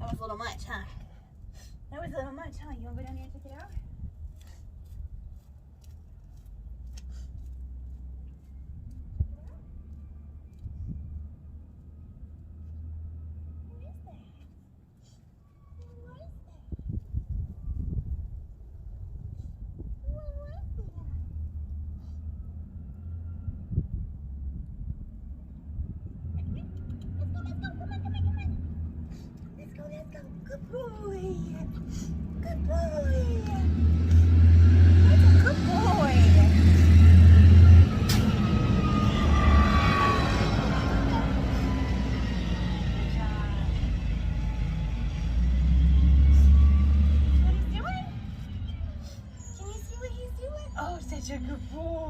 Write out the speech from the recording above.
That was a little much, huh? That was a little much, huh? You want to go down there and check it out? Let's go. Good boy. Good boy. That's a good boy. Good job. What he's doing? Can you see what he's doing? Oh, such a good boy.